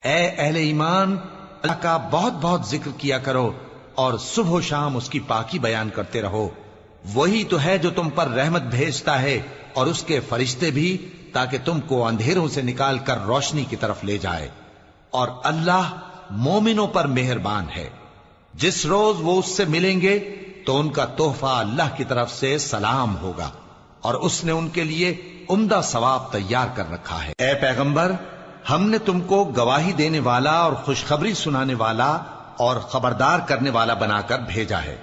اے اہل ایمان، اللہ کا بہت بہت ذکر کیا کرو اور صبح و شام اس کی پاکی بیان کرتے رہو۔ وہی تو ہے جو تم پر رحمت بھیجتا ہے اور اس کے فرشتے بھی، تاکہ تم کو اندھیروں سے نکال کر روشنی کی طرف لے جائے۔ اور اللہ مومنوں پر مہربان ہے۔ جس روز وہ اس سے ملیں گے تو ان کا تحفہ اللہ کی طرف سے سلام ہوگا، اور اس نے ان کے لیے عمدہ ثواب تیار کر رکھا ہے۔ اے پیغمبر، ہم نے تم کو گواہی دینے والا اور خوشخبری سنانے والا اور خبردار کرنے والا بنا کر بھیجا ہے،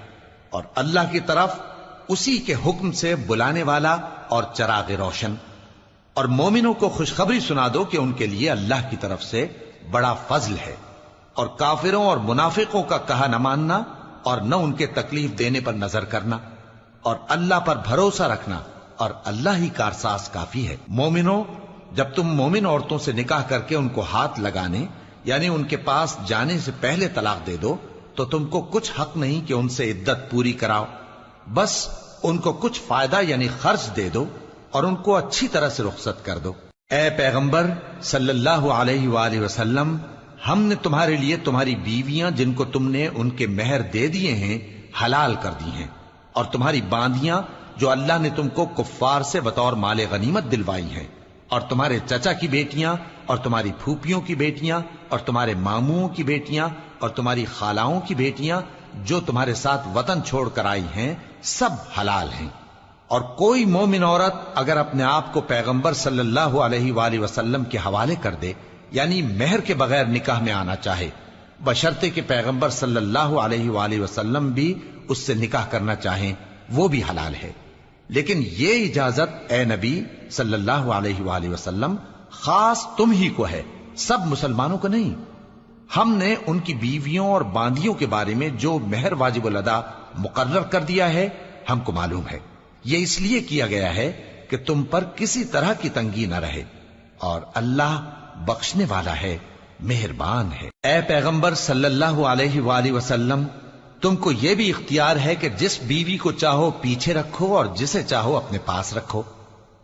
اور اللہ کی طرف اسی کے حکم سے بلانے والا اور چراغ روشن۔ اور مومنوں کو خوشخبری سنا دو کہ ان کے لیے اللہ کی طرف سے بڑا فضل ہے، اور کافروں اور منافقوں کا کہا نہ ماننا اور نہ ان کے تکلیف دینے پر نظر کرنا، اور اللہ پر بھروسہ رکھنا، اور اللہ ہی کارساز کافی ہے۔ مومنوں، جب تم مومن عورتوں سے نکاح کر کے ان کو ہاتھ لگانے یعنی ان کے پاس جانے سے پہلے طلاق دے دو تو تم کو کچھ حق نہیں کہ ان سے عدت پوری کراؤ، بس ان کو کچھ فائدہ یعنی خرچ دے دو اور ان کو اچھی طرح سے رخصت کر دو۔ اے پیغمبر صلی اللہ علیہ وآلہ وسلم، ہم نے تمہارے لیے تمہاری بیویاں جن کو تم نے ان کے مہر دے دیے ہیں حلال کر دی ہیں، اور تمہاری باندیاں جو اللہ نے تم کو کفار سے بطور مال غنیمت دلوائی ہیں، اور تمہارے چچا کی بیٹیاں اور تمہاری پھوپھیوں کی بیٹیاں اور تمہارے ماموں کی بیٹیاں اور تمہاری خالاؤں کی بیٹیاں جو تمہارے ساتھ وطن چھوڑ کر آئی ہیں، سب حلال ہیں۔ اور کوئی مومن عورت اگر اپنے آپ کو پیغمبر صلی اللہ علیہ وآلہ وسلم کے حوالے کر دے یعنی مہر کے بغیر نکاح میں آنا چاہے، بشرطے کہ پیغمبر صلی اللہ علیہ وآلہ وسلم بھی اس سے نکاح کرنا چاہیں، وہ بھی حلال ہے۔ لیکن یہ اجازت اے نبی صلی اللہ علیہ وآلہ وسلم خاص تم ہی کو ہے، سب مسلمانوں کو نہیں۔ ہم نے ان کی بیویوں اور باندیوں کے بارے میں جو مہر واجب الادا مقرر کر دیا ہے ہم کو معلوم ہے، یہ اس لیے کیا گیا ہے کہ تم پر کسی طرح کی تنگی نہ رہے، اور اللہ بخشنے والا ہے، مہربان ہے۔ اے پیغمبر صلی اللہ علیہ وآلہ وسلم، تم کو یہ بھی اختیار ہے کہ جس بیوی کو چاہو پیچھے رکھو اور جسے چاہو اپنے پاس رکھو،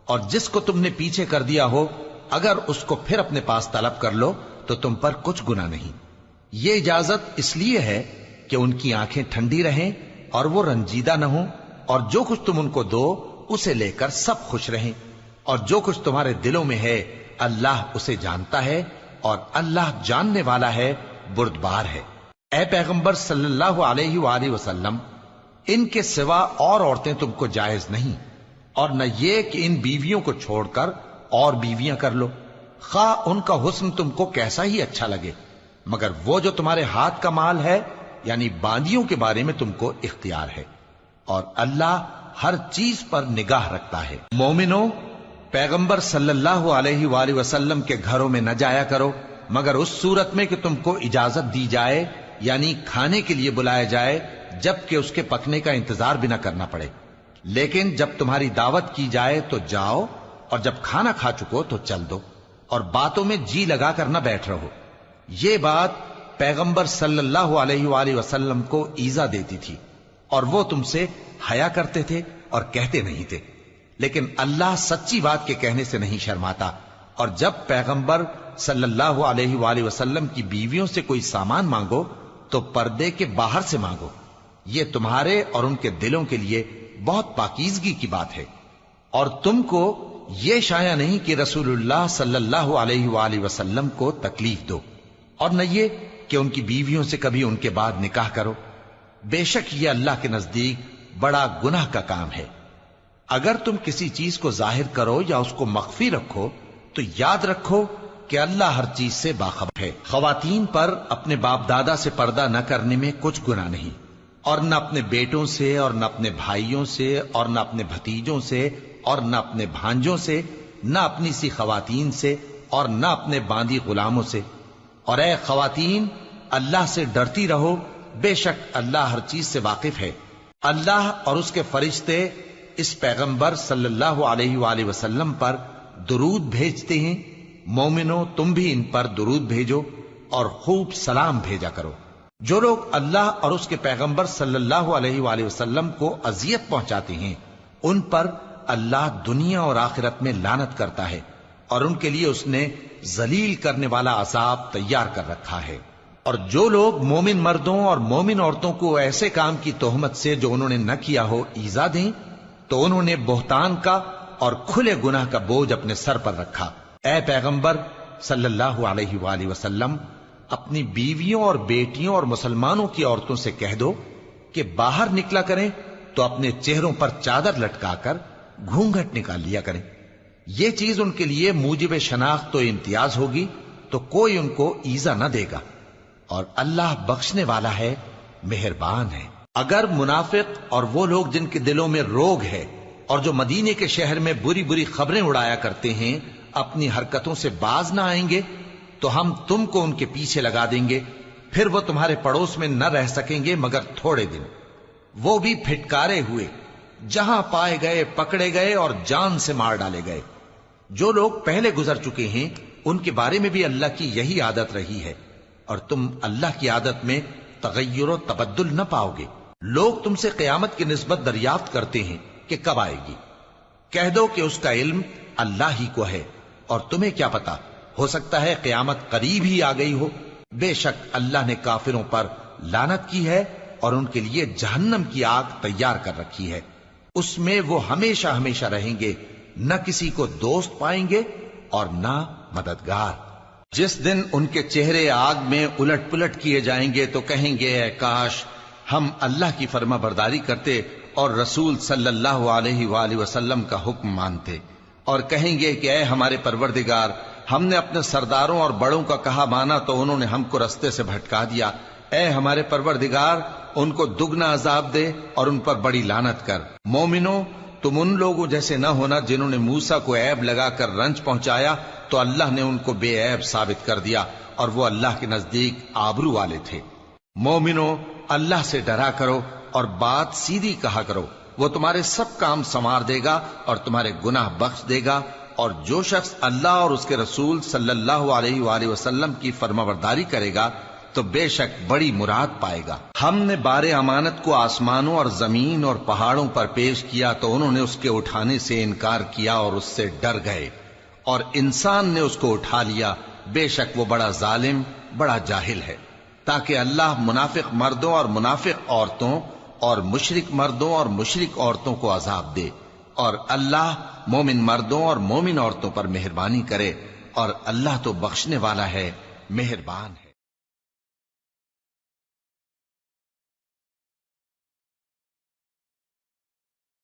اور جس کو تم نے پیچھے کر دیا ہو اگر اس کو پھر اپنے پاس طلب کر لو تو تم پر کچھ گناہ نہیں۔ یہ اجازت اس لیے ہے کہ ان کی آنکھیں ٹھنڈی رہیں اور وہ رنجیدہ نہ ہوں، اور جو کچھ تم ان کو دو اسے لے کر سب خوش رہیں، اور جو کچھ تمہارے دلوں میں ہے اللہ اسے جانتا ہے، اور اللہ جاننے والا ہے، بردبار ہے۔ اے پیغمبر صلی اللہ علیہ وآلہ وسلم، ان کے سوا اور عورتیں تم کو جائز نہیں، اور نہ یہ کہ ان بیویوں کو چھوڑ کر اور بیویاں کر لو، خواہ ان کا حسن تم کو کیسا ہی اچھا لگے، مگر وہ جو تمہارے ہاتھ کا مال ہے یعنی باندیوں کے بارے میں تم کو اختیار ہے، اور اللہ ہر چیز پر نگاہ رکھتا ہے۔ مومنوں، پیغمبر صلی اللہ علیہ وآلہ وسلم کے گھروں میں نہ جایا کرو مگر اس صورت میں کہ تم کو اجازت دی جائے یعنی کھانے کے لیے بلایا جائے، جبکہ اس کے پکنے کا انتظار بھی نہ کرنا پڑے۔ لیکن جب تمہاری دعوت کی جائے تو جاؤ، اور جب کھانا کھا چکو تو چل دو، اور باتوں میں جی لگا کر نہ بیٹھ رہو۔ یہ بات پیغمبر صلی اللہ علیہ وآلہ وسلم کو ایذا دیتی تھی، اور وہ تم سے حیا کرتے تھے اور کہتے نہیں تھے، لیکن اللہ سچی بات کے کہنے سے نہیں شرماتا۔ اور جب پیغمبر صلی اللہ علیہ وآلہ وسلم کی بیویوں سے کوئی سامان مانگو تو پردے کے باہر سے مانگو، یہ تمہارے اور ان کے دلوں کے لیے بہت پاکیزگی کی بات ہے۔ اور تم کو یہ شایع نہیں کہ رسول اللہ صلی اللہ علیہ وآلہ وسلم کو تکلیف دو، اور نہ یہ کہ ان کی بیویوں سے کبھی ان کے بعد نکاح کرو، بے شک یہ اللہ کے نزدیک بڑا گناہ کا کام ہے۔ اگر تم کسی چیز کو ظاہر کرو یا اس کو مخفی رکھو تو یاد رکھو کہ اللہ ہر چیز سے باخبر ہے۔ خواتین پر اپنے باپ دادا سے پردہ نہ کرنے میں کچھ گناہ نہیں، اور نہ اپنے بیٹوں سے اور نہ اپنے بھائیوں سے اور نہ اپنے بھتیجوں سے اور نہ اپنے بھانجوں سے، نہ اپنی سی خواتین سے اور نہ اپنے باندی غلاموں سے۔ اور اے خواتین، اللہ سے ڈرتی رہو، بے شک اللہ ہر چیز سے واقف ہے۔ اللہ اور اس کے فرشتے اس پیغمبر صلی اللہ علیہ وآلہ وسلم پر درود بھیجتے ہیں۔ مومنوں، تم بھی ان پر درود بھیجو اور خوب سلام بھیجا کرو۔ جو لوگ اللہ اور اس کے پیغمبر صلی اللہ علیہ وآلہ وسلم کو اذیت پہنچاتے ہیں ان پر اللہ دنیا اور آخرت میں لعنت کرتا ہے، اور ان کے لیے اس نے ذلیل کرنے والا عذاب تیار کر رکھا ہے۔ اور جو لوگ مومن مردوں اور مومن عورتوں کو ایسے کام کی تہمت سے جو انہوں نے نہ کیا ہو ایذا دیں تو انہوں نے بہتان کا اور کھلے گناہ کا بوجھ اپنے سر پر رکھا۔ اے پیغمبر صلی اللہ علیہ وآلہ وسلم، اپنی بیویوں اور بیٹیوں اور مسلمانوں کی عورتوں سے کہہ دو کہ باہر نکلا کریں تو اپنے چہروں پر چادر لٹکا کر گھونگھٹ نکال لیا کریں۔ یہ چیز ان کے لیے موجب شناخت و امتیاز ہوگی تو کوئی ان کو ایذا نہ دے گا، اور اللہ بخشنے والا ہے، مہربان ہے۔ اگر منافق اور وہ لوگ جن کے دلوں میں روگ ہے اور جو مدینے کے شہر میں بری بری خبریں اڑایا کرتے ہیں اپنی حرکتوں سے باز نہ آئیں گے تو ہم تم کو ان کے پیچھے لگا دیں گے، پھر وہ تمہارے پڑوس میں نہ رہ سکیں گے مگر تھوڑے دن، وہ بھی پھٹکارے ہوئے، جہاں پائے گئے پکڑے گئے اور جان سے مار ڈالے گئے۔ جو لوگ پہلے گزر چکے ہیں ان کے بارے میں بھی اللہ کی یہی عادت رہی ہے، اور تم اللہ کی عادت میں تغیر و تبدل نہ پاؤ گے۔ لوگ تم سے قیامت کی نسبت دریافت کرتے ہیں کہ کب آئے گی، کہہ دو کہ اس کا علم اللہ ہی کو ہے، اور تمہیں کیا پتا، ہو سکتا ہے قیامت قریب ہی آ گئی ہو۔ بے شک اللہ نے کافروں پر لعنت کی ہے اور ان کے لیے جہنم کی آگ تیار کر رکھی ہے، اس میں وہ ہمیشہ ہمیشہ رہیں گے، نہ کسی کو دوست پائیں گے اور نہ مددگار۔ جس دن ان کے چہرے آگ میں الٹ پلٹ کیے جائیں گے تو کہیں گے اے کاش ہم اللہ کی فرما برداری کرتے اور رسول صلی اللہ علیہ وآلہ وسلم کا حکم مانتے، اور کہیں گے کہ اے ہمارے پروردگار، ہم نے اپنے سرداروں اور بڑوں کا کہا مانا تو انہوں نے ہم کو رستے سے بھٹکا دیا۔ اے ہمارے پروردگار، ان کو دگنا عذاب دے اور ان پر بڑی لعنت کر۔ مومنوں، تم ان لوگوں جیسے نہ ہونا جنہوں نے موسیٰ کو عیب لگا کر رنج پہنچایا تو اللہ نے ان کو بے عیب ثابت کر دیا، اور وہ اللہ کے نزدیک آبرو والے تھے۔ مومنوں، اللہ سے ڈرا کرو اور بات سیدھی کہا کرو، وہ تمہارے سب کام سنوار دے گا اور تمہارے گناہ بخش دے گا، اور جو شخص اللہ اور اس کے رسول صلی اللہ علیہ وآلہ وسلم کی فرمانبرداری کرے گا تو بے شک بڑی مراد پائے گا۔ ہم نے بار امانت کو آسمانوں اور زمین اور پہاڑوں پر پیش کیا تو انہوں نے اس کے اٹھانے سے انکار کیا اور اس سے ڈر گئے، اور انسان نے اس کو اٹھا لیا، بے شک وہ بڑا ظالم، بڑا جاہل ہے۔ تاکہ اللہ منافق مردوں اور منافق عورتوں اور مشرک مردوں اور مشرک عورتوں کو عذاب دے، اور اللہ مومن مردوں اور مومن عورتوں پر مہربانی کرے، اور اللہ تو بخشنے والا ہے، مہربان ہے۔